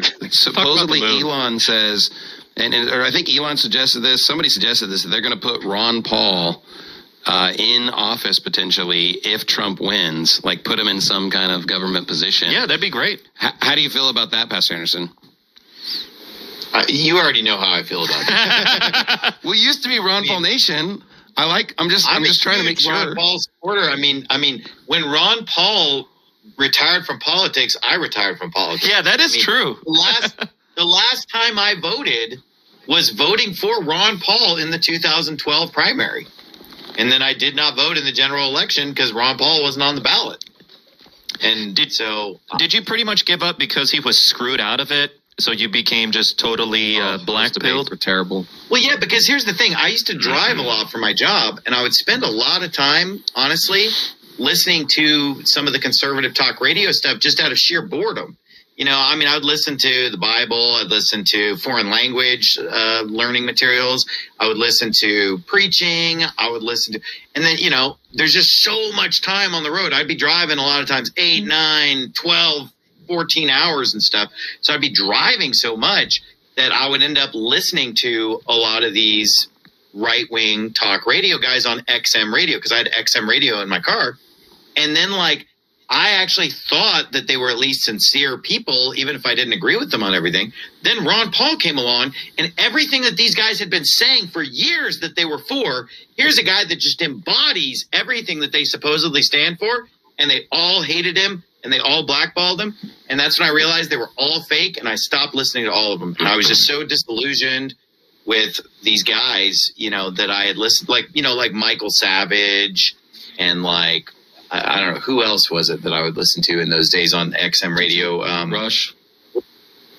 Supposedly Elon says, or I think Elon suggested this, somebody suggested this, that they're going to put Ron Paul in office potentially if Trump wins, like put him in some kind of government position. Yeah, that'd be great. How do you feel about that, Pastor Anderson? You already know how I feel about it. We used to be Ron Paul Nation. I'm just trying to make sure. Ron Paul supporter. I mean, when Ron Paul retired from politics, I retired from politics. Yeah, that is true. The last time I voted was voting for Ron Paul in the 2012 primary. And then I did not vote in the general election because Ron Paul wasn't on the ballot. And did you pretty much give up because he was screwed out of it? So you became just totally black-pilled? Were terrible. Well, yeah, because here's the thing. I used to drive a lot for my job, and I would spend a lot of time, honestly, listening to some of the conservative talk radio stuff just out of sheer boredom. I would listen to the Bible. I'd listen to foreign language learning materials. I would listen to preaching. I would listen to – and then, there's just so much time on the road. I'd be driving a lot of times 8, 9, 12, 14 hours and stuff. So I'd be driving so much that I would end up listening to a lot of these right-wing talk radio guys on XM radio because I had XM radio in my car. And then, I actually thought that they were at least sincere people, even if I didn't agree with them on everything. Then Ron Paul came along, and everything that these guys had been saying for years that they were for, here's a guy that just embodies everything that they supposedly stand for, and they all hated him, and they all blackballed him. And that's when I realized they were all fake, and I stopped listening to all of them. And I was just so disillusioned with these guys, that I had listened, like Michael Savage and I don't know, who else was it that I would listen to in those days on XM radio? Rush.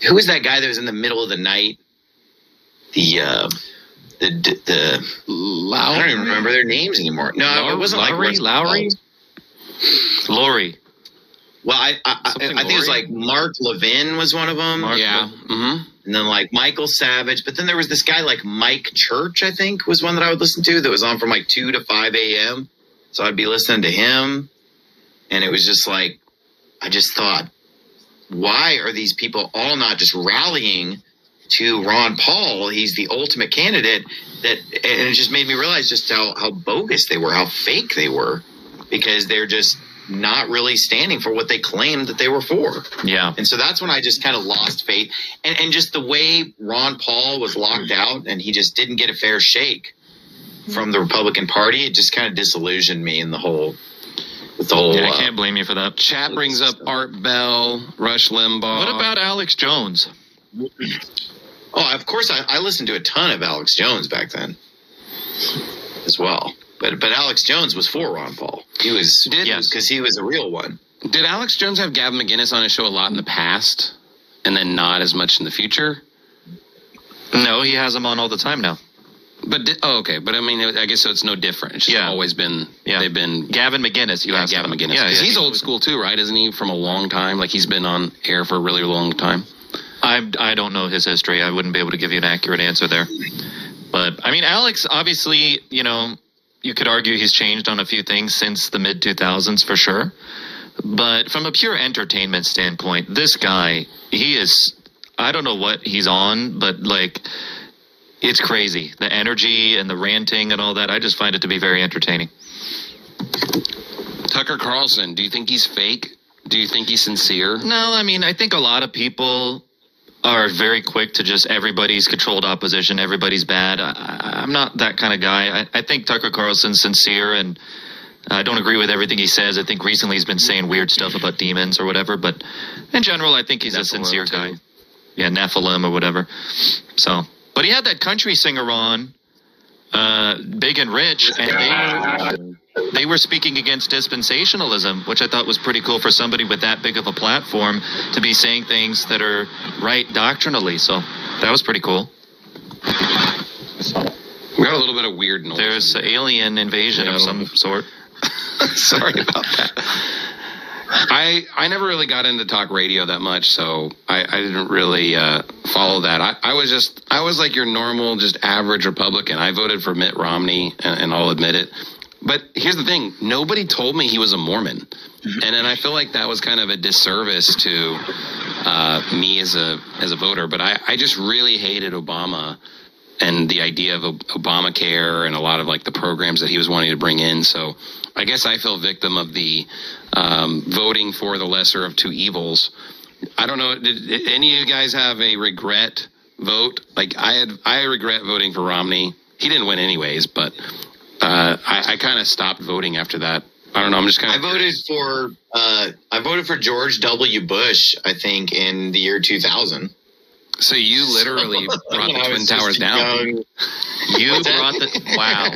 Who was that guy that was in the middle of the night? The I don't even remember their names anymore. No, it wasn't Lowry. Well, I think it was Mark Levin was one of them. Yeah. Mm-hmm. And then Michael Savage. But then there was this guy Mike Church, I think, was one that I would listen to that was on from 2 to 5 a.m. So I'd be listening to him, and it was just I just thought, why are these people all not just rallying to Ron Paul? He's the ultimate candidate. And it just made me realize just how bogus they were, how fake they were, because they're just not really standing for what they claimed that they were for. Yeah. And so that's when I just kind of lost faith. And just the way Ron Paul was locked out and he just didn't get a fair shake from the Republican Party, it just kind of disillusioned me in the whole. I can't blame you for that. Chat brings up Art Bell, Rush Limbaugh. What about Alex Jones? Oh, of course, I listened to a ton of Alex Jones back then as well. But Alex Jones was for Ron Paul. He was, because he was a real one. Did Alex Jones have Gavin McInnes on his show a lot in the past and then not as much in the future? No, he has him on all the time now. But But I guess so. It's no different. It's just always been. Yeah. They've been Gavin McInnes. Gavin McInnes. Yeah, he's old school too, right? Isn't he from a long time? He's been on air for a really long time. I don't know his history. I wouldn't be able to give you an accurate answer there. But Alex, obviously, you could argue he's changed on a few things since the mid 2000s for sure. But from a pure entertainment standpoint, this guy, he is. I don't know what he's on, but it's crazy. The energy and the ranting and all that, I just find it to be very entertaining. Tucker Carlson, do you think he's fake? Do you think he's sincere? No, I think a lot of people are very quick to just everybody's controlled opposition, everybody's bad. I'm not that kind of guy. I think Tucker Carlson's sincere, and I don't agree with everything he says. I think recently he's been saying weird stuff about demons or whatever, but in general, I think he's a sincere guy. Yeah, Nephilim or whatever. So... But he had that country singer on, Big and Rich, and they were speaking against dispensationalism, which I thought was pretty cool for somebody with that big of a platform to be saying things that are right doctrinally. So that was pretty cool. We got a little bit of weird noise. There's alien invasion of some sort. Sorry about that. I never really got into talk radio that much, so I didn't really follow that. I was like your normal, just average Republican. I voted for Mitt Romney, and I'll admit it. But here's the thing. Nobody told me he was a Mormon. And then I feel like that was kind of a disservice to me as a voter, but I just really hated Obama and the idea of Obamacare and a lot of like the programs that he was wanting to bring in. So I guess I fell victim of the voting for the lesser of two evils. I don't know. Did any of you guys have a regret vote? Like I regret voting for Romney. He didn't win anyways, but I kind of stopped voting after that. I don't know. I'm just kind of. I voted for George W. Bush. I think in the year 2000. So you literally brought the Twin Towers down. You brought the wow.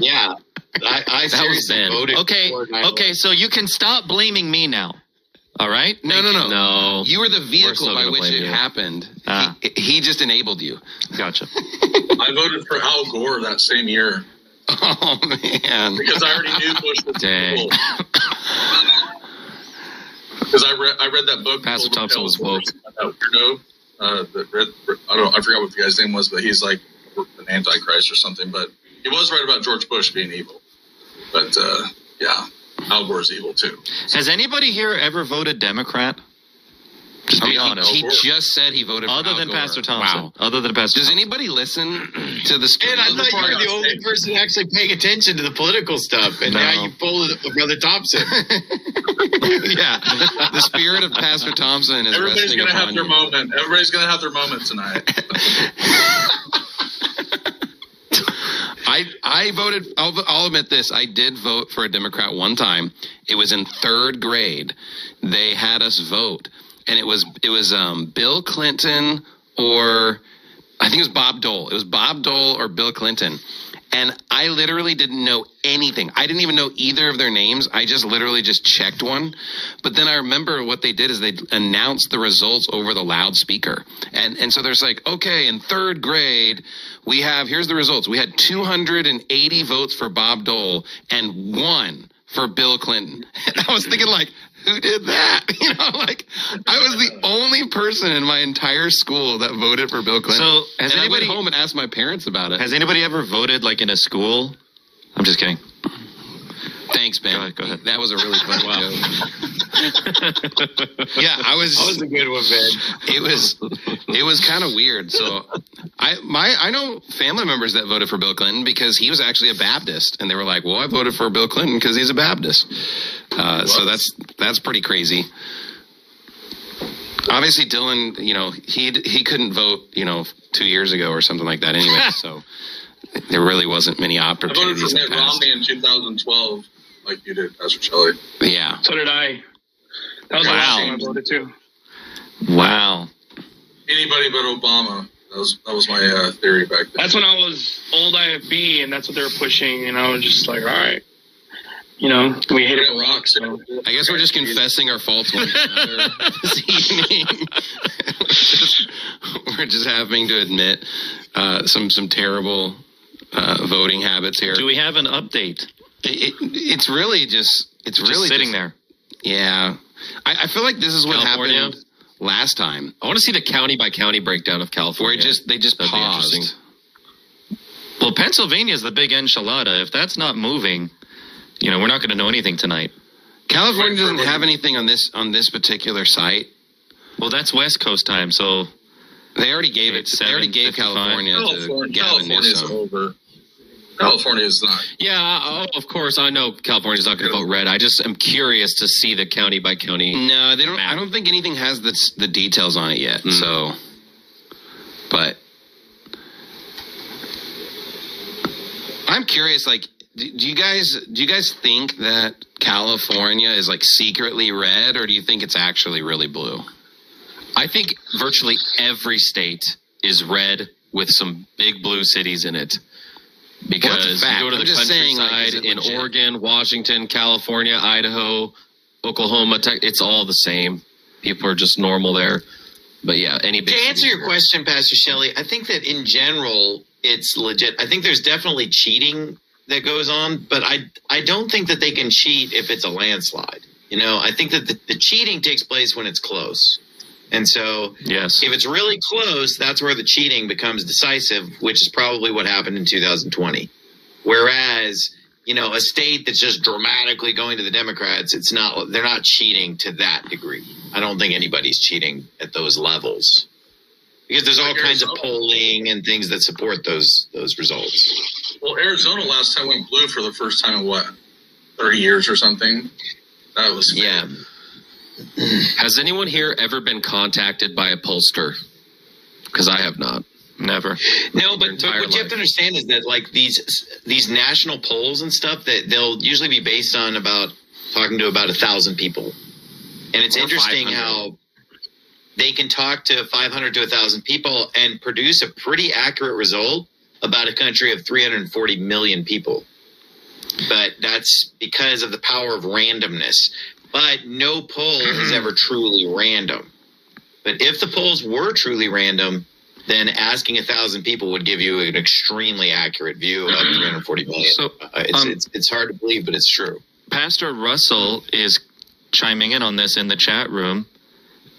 Yeah, I seriously voted. Okay. So you can stop blaming me now. All right? No. You were the vehicle by which it happened. He just enabled you. Gotcha. I voted for Al Gore that same year. Oh man! Because I already knew Bush was evil. Because I read that book. Pastor Thompson was woke. That weirdo I forgot what the guy's name was, but he's like an antichrist or something. But he was right about George Bush being evil. But yeah, Al Gore's evil too. Has anybody here ever voted Democrat? Just be honest. He just said he voted for Other Al than Gore. Pastor Thompson. Wow. Other than Pastor Does Thompson. anybody listen to the stream? And I thought you were the only person actually paying attention to the political stuff, and now you folded up Brother Thompson. Yeah, the spirit of Pastor Thompson is Everybody's resting gonna upon have their you. moment. Everybody's gonna have their moment tonight. I voted. I'll admit this. I did vote for a Democrat one time. It was in third grade. They had us vote, and it was Bill Clinton or I think it was Bob Dole. It was Bob Dole or Bill Clinton. And I literally didn't know anything. I didn't even know either of their names. I just literally just checked one. But then I remember what they did is they announced the results over the loudspeaker. And so there's like, okay, in third grade, here's the results. We had 280 votes for Bob Dole and 1 for Bill Clinton. And I was thinking like, who did that? You know, like I was the only person in my entire school that voted for Bill Clinton. So has and anybody I went home and asked my parents about it. Has anybody ever voted like in a school? I'm just kidding. Thanks, Ben. Go ahead. That was a really funny joke. Yeah, That was a good one, Ben. it was kind of weird. So I know family members that voted for Bill Clinton because he was actually a Baptist, and they were like, "Well, I voted for Bill Clinton because he's a Baptist." So that's pretty crazy. Obviously, Dylan, you know, he couldn't vote, 2 years ago or something like that anyway. So there really wasn't many I voted opportunities. for in the Mitt past. Romney in 2012, like you did, Pastor Shelley. Yeah. So did I. That was the last thing I voted too. Wow. Anybody but Obama. That was my theory back then. That's when I was old IFB, and that's what they were pushing, and I was just like, all right. We hit it rocks. so. I guess we're just confessing our faults one to another this evening. We're just having to admit some terrible voting habits here. Do we have an update? It's really just Sitting there. Yeah, I feel like this is what California? happened last time, I want to see the county by county breakdown of where California. they just That'd be paused. interesting. Well, Pennsylvania is the big enchilada. If that's not moving, we're not going to know anything tonight. California doesn't have anything on this particular site. Well, that's West Coast time, so They already gave it. They already gave 7:55. California to Gavin California's Newsom. over. California is not. Yeah, of course, I know California's not going to vote red. I just am curious to see the county by county. No, they don't. map. I don't think anything has the details on it yet. So, but I'm curious. Like, do you guys think that California is like secretly red, or do you think it's actually really blue? I think virtually every state is red with some big blue cities in it. Because Well, that's a fact. you go to the I'm just saying, like, countryside is it in legit? Oregon, Washington, California, Idaho, Oklahoma, it's all the same. People are just normal there. But yeah, any big To answer cities your question, Pastor Shelley, I think that in general it's legit. I think there's definitely cheating that goes on, but I don't think that they can cheat if it's a landslide. I think that the cheating takes place when it's close. And so yes. if it's really close, that's where the cheating becomes decisive, which is probably what happened in 2020. Whereas, a state that's just dramatically going to the Democrats, they're not cheating to that degree. I don't think anybody's cheating at those levels because there's all kinds of polling and things that support those results. Well, Arizona last time went blue for the first time in 30 years or something. That was Has anyone here ever been contacted by a pollster? Because I have not. Never. No, but what you have to understand is that like these national polls and stuff, that they'll usually be based on talking to about 1,000 people, and it's interesting how they can talk to 500 to 1,000 people and produce a pretty accurate result about a country of 340 million people. But that's because of the power of randomness. But no poll is ever truly random. But if the polls were truly random, then asking 1,000 people would give you an extremely accurate view of 340 million. So, it's hard to believe, but it's true. Pastor Russell is chiming in on this in the chat room,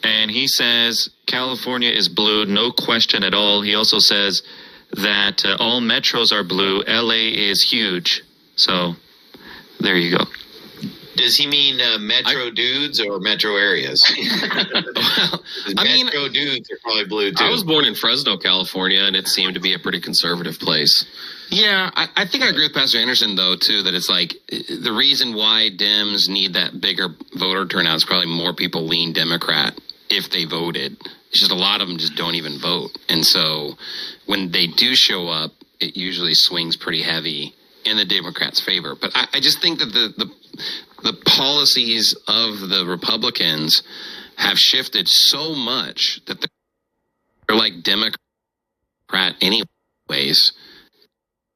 and he says California is blue, no question at all. He also says that all metros are blue. LA is huge. So there you go. Does he mean metro dudes or metro areas? Metro dudes are probably blue too. I was born in Fresno, California, and it seemed to be a pretty conservative place. Yeah, I think I agree with Pastor Anderson, though, too, that it's like the reason why Dems need that bigger voter turnout is probably more people lean Democrat if they voted. It's just a lot of them just don't even vote. And so when they do show up, it usually swings pretty heavy in the Democrats' favor. But I just think that the policies of the Republicans have shifted so much that they're like Democrat anyways,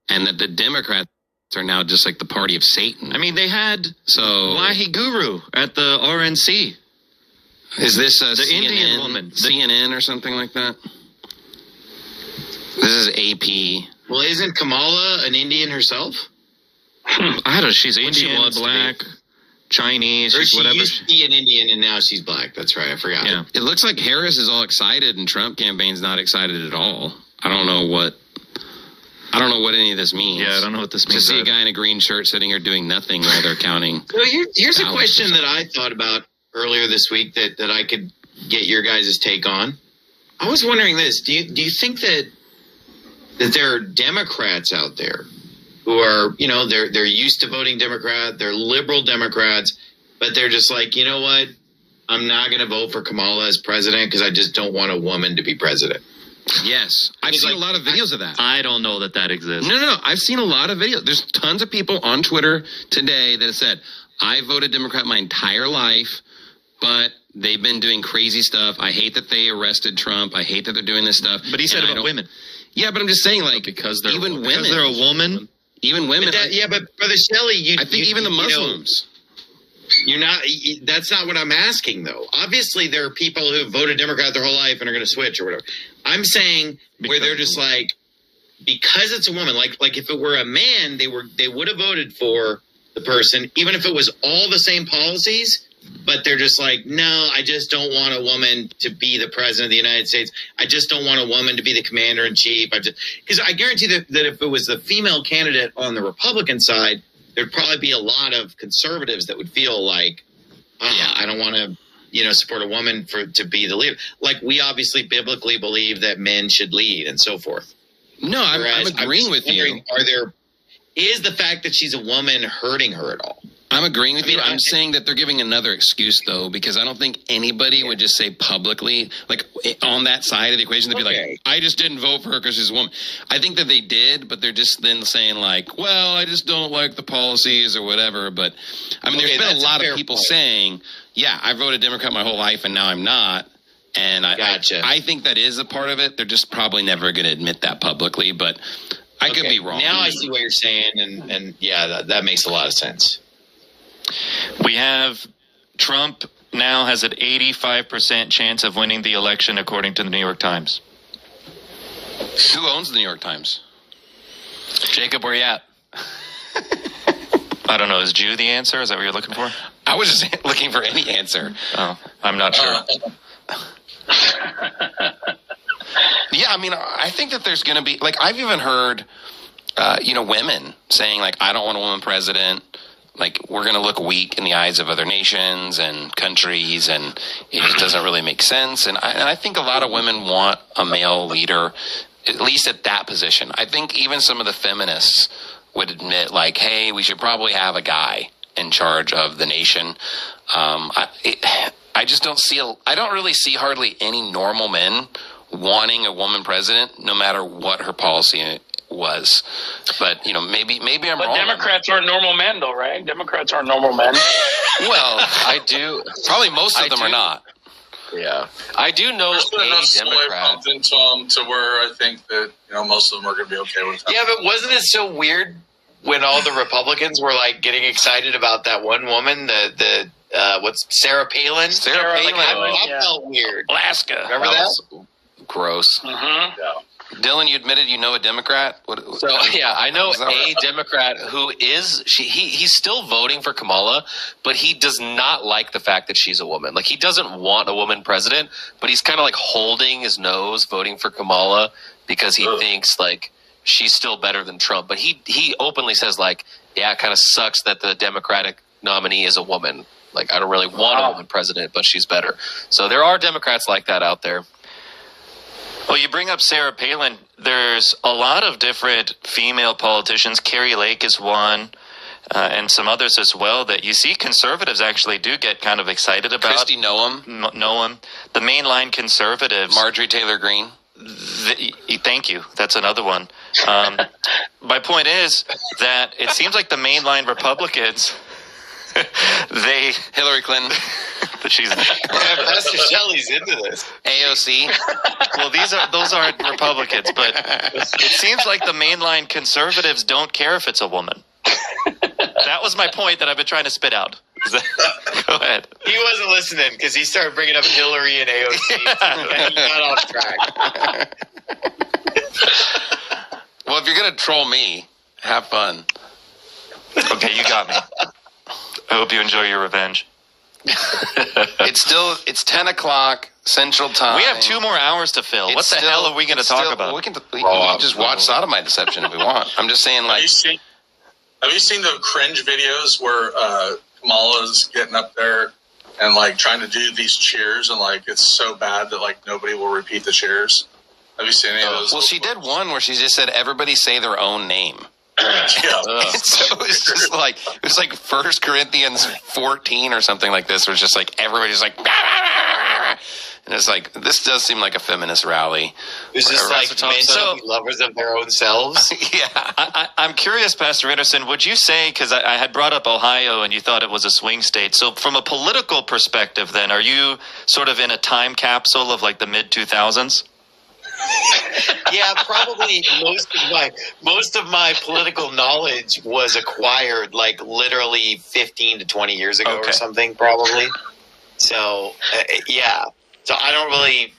and that the Democrats are now just like the party of Satan. I mean, they had Wahi Guru at the RNC. Is this the CNN, Indian woman, CNN or something like that? This is AP. Well, isn't Kamala an Indian herself? I don't know. She's Indian, black, Chinese, or she whatever. used to be an Indian and now she's black. That's right. I forgot. Yeah. It looks like Harris is all excited and Trump campaign's not excited at all. I don't know what any of this means. Yeah, I don't know what this means. To see a guy in a green shirt sitting here doing nothing while they're counting. So here's a question that I thought about earlier this week that I could get your guys' take on. I was wondering this. Do you think that there are Democrats out there who are, they're used to voting Democrat, they're liberal Democrats, but they're just like, you know what? I'm not going to vote for Kamala as president because I just don't want a woman to be president. Yes. I've seen a lot of videos of that. I don't know that exists. No. I've seen a lot of videos. There's tons of people on Twitter today that have said, I voted Democrat my entire life, but they've been doing crazy stuff. I hate that they arrested Trump. I hate that they're doing this stuff. But he said about women. Yeah, but I'm just saying, like, because they're even women. Because they're a woman. Even women. But Brother Shelley, I think even the Muslims. You're not. That's not what I'm asking, though. Obviously, there are people who voted Democrat their whole life and are going to switch or whatever. I'm saying where they're just like, because it's a woman. Like if it were a man, they would have voted for the person, even if it was all the same policies. But they're just like, no, I just don't want a woman to be the president of the United States. I just don't want a woman to be the commander in chief. Because I guarantee that if it was the female candidate on the Republican side, there'd probably be a lot of conservatives that would feel like, I don't want to, support a woman to be the leader. Like we obviously biblically believe that men should lead and so forth. No, I'm agreeing with you. Is the fact that she's a woman hurting her at all? I'm agreeing with you. I'm saying that they're giving another excuse, though, because I don't think anybody would just say publicly, like on that side of the equation, they'd be like, I just didn't vote for her because she's a woman. I think that they did, but they're just then saying like, well, I just don't like the policies or whatever. But I mean, there's been a lot of people saying, yeah, I voted Democrat my whole life and now I'm not. And I think that is a part of it. They're just probably never going to admit that publicly, but I could be wrong. Now I see what you're saying. And yeah, that makes a lot of sense. We have Trump now has an 85% chance of winning the election, according to the New York Times. Who owns the New York Times? Jacob, where you at? I don't know. Is Jew the answer? Is that what you're looking for? I was just looking for any answer. Oh, I'm not sure. Yeah, I mean, I think that there's going to be, like, I've even heard women saying, like, I don't want a woman president. Like, we're going to look weak in the eyes of other nations and countries, and it just doesn't really make sense. And I think a lot of women want a male leader, at least at that position. I think even some of the feminists would admit, like, hey, we should probably have a guy in charge of the nation. I just don't see I don't really see hardly any normal men wanting a woman president, no matter what her policy was. But maybe I'm But wrong. Democrats aren't normal men, though, right? Democrats aren't normal men. Well, I do. Probably most of them are not. Yeah, I do know There's been a enough soy Democrat. pumped into them to where I think that most of them are going to be okay with it. Yeah, but wasn't it so weird when all the Republicans were like getting excited about that one woman, the what's Sarah Palin? Sarah Palin. That Yeah. felt weird. Alaska. Remember that? was gross. Mm-hmm. Yeah. Dylan, you admitted you know a Democrat? So yeah, I know Is that a right? Democrat who is he's still voting for Kamala, but he does not like the fact that she's a woman. Like, he doesn't want a woman president, but he's kind of like holding his nose voting for Kamala because he thinks like she's still better than Trump. But he openly says, like, yeah, it kind of sucks that the Democratic nominee is a woman. Like, I don't really want a woman president, but she's better. So there are Democrats like that out there. Well, you bring up Sarah Palin. There's a lot of different female politicians. Carrie Lake is one, and some others as well that you see conservatives actually do get kind of excited about. Christy Noam, Noam. The mainline conservatives. Marjorie Taylor Greene. Thank you. That's another one. My point is that it seems like the mainline Republicans, Hillary Clinton. Pastor Shelley's into this. AOC. Well, those aren't Republicans, but it seems like the mainline conservatives don't care if it's a woman. That was my point that I've been trying to spit out. Go ahead. He wasn't listening because he started bringing up Hillary and AOC. And he got off track. Well, if you're going to troll me, have fun. Okay, you got me. I hope you enjoy your revenge. It's 10 o'clock Central Time. We have 2 more hours to fill. What the hell are we going to talk about? We can just watch Sodomite Deception if we want. I'm just saying, like, Have you seen the cringe videos where Kamala's getting up there and like trying to do these cheers and like it's so bad that like nobody will repeat the cheers? Have you seen any of those? well, she did one where she just said everybody say their own name. Yeah. So it's just like it was like 1 Corinthians 14 or something like this, where it's just like everybody's like, and it's like this does seem like a feminist rally. It's just like men So- should be lovers of their own selves. Yeah, I'm curious, Pastor Anderson, would you say, because I had brought up Ohio and you thought it was a swing state, so from a political perspective then, are you sort of in a time capsule of like the mid-2000s? Yeah, probably most of my political knowledge was acquired like literally 15 to 20 years ago Okay. or something, probably. So, yeah. So I don't really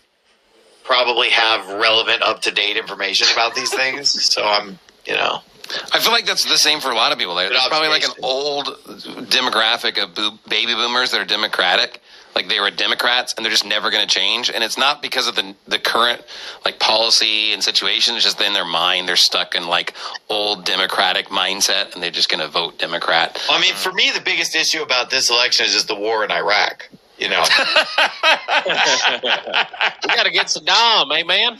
probably have relevant, up-to-date information about these things. So I'm, I feel like that's the same for a lot of people. Like, Good there's probably like an observation. old demographic of baby boomers that are Democratic. Like they were Democrats and they're just never going to change. And it's not because of the current like policy and situation. It's just in their mind they're stuck in like old Democratic mindset and they're just going to vote Democrat. I mean, for me, the biggest issue about this election is just the war in Iraq. We got to get Saddam, eh, man?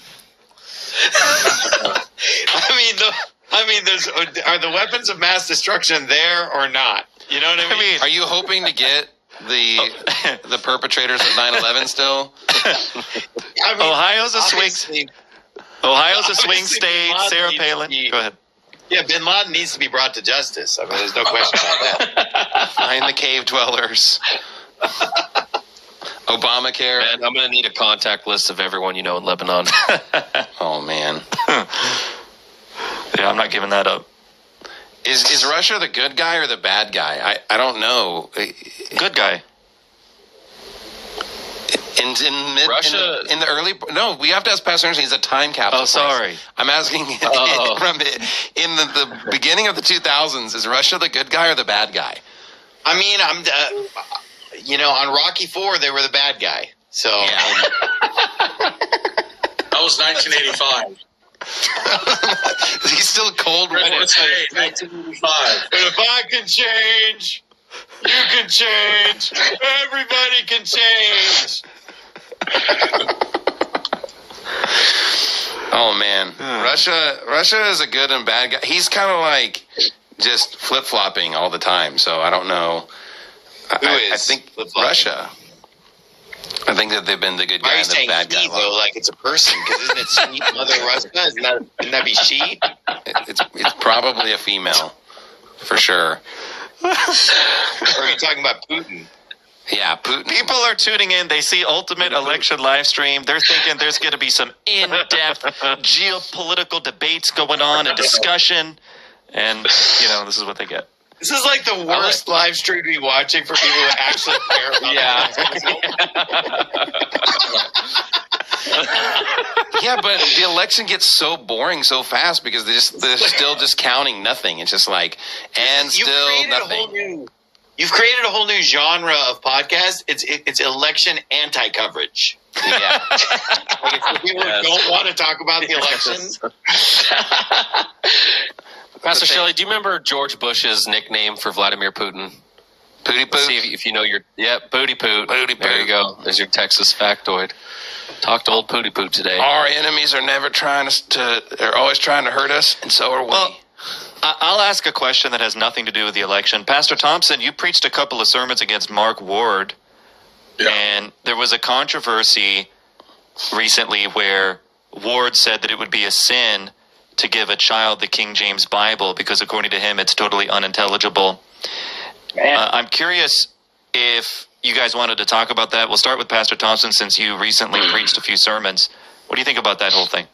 Are the weapons of mass destruction there or not? You know what I mean? Are you hoping to get the perpetrators of 9/11 still? I mean, Ohio's a swing obviously- state. Bin Laden Sarah needs to Palin. be- Go ahead. Yeah, Bin Laden needs to be brought to justice. I mean, there's no question about that. Find the cave dwellers. Obamacare. Man, I'm going to need a contact list of everyone you know in Lebanon. Oh man. Yeah, I'm not giving that up. Is Russia the good guy or the bad guy? I don't know. Good guy. Russia- in the early we have to ask Pastor Anderson. He's a time capsule. Oh, sorry. I'm asking Oh. from in the beginning of the 2000s. Is Russia the good guy or the bad guy? I mean, on Rocky IV, they were the bad guy. So, Yeah. That was 1985. He's still Cold War. 1985. But if I can change, you can change. Everybody can change. Oh man, Russia is a good and bad guy. He's kind of like just flip flopping all the time. So I don't know. I think Russia. I think that they've been the good guy and the bad guy. He, though, like it's a person, because isn't it sweet Mother Russia? Wouldn't that be she? It's probably a female, for sure. Or are you talking about Putin? Yeah, Putin. People are tuning in. They see Ultimate Election live stream. They're thinking there's going to be some in-depth geopolitical debates going on and discussion. And, this is what they get. This is like the worst live stream to be watching for people who actually care about Yeah, but the election gets so boring so fast because they're still just counting nothing. It's just like, and still nothing. You've created a whole new genre of podcast. It's election anti-coverage. Yeah. Like it's people who don't want to talk about the election. Pastor Shelley, do you remember George Bush's nickname for Vladimir Putin? Pooty Poot. See if you know your... Yeah, Booty Poot. Booty There Poot. you go. There's your Texas factoid. Talk to old Pooty Poot today. Our enemies are never they're always trying to hurt us, and so are we. Well, I'll ask a question that has nothing to do with the election. Pastor Thompson, you preached a couple of sermons against Mark Ward, and there was a controversy recently where Ward said that it would be a sin to give a child the King James Bible because, according to him, it's totally unintelligible. I'm curious if you guys wanted to talk about that. We'll start with Pastor Thompson since you recently preached a few sermons. What do you think about that whole thing?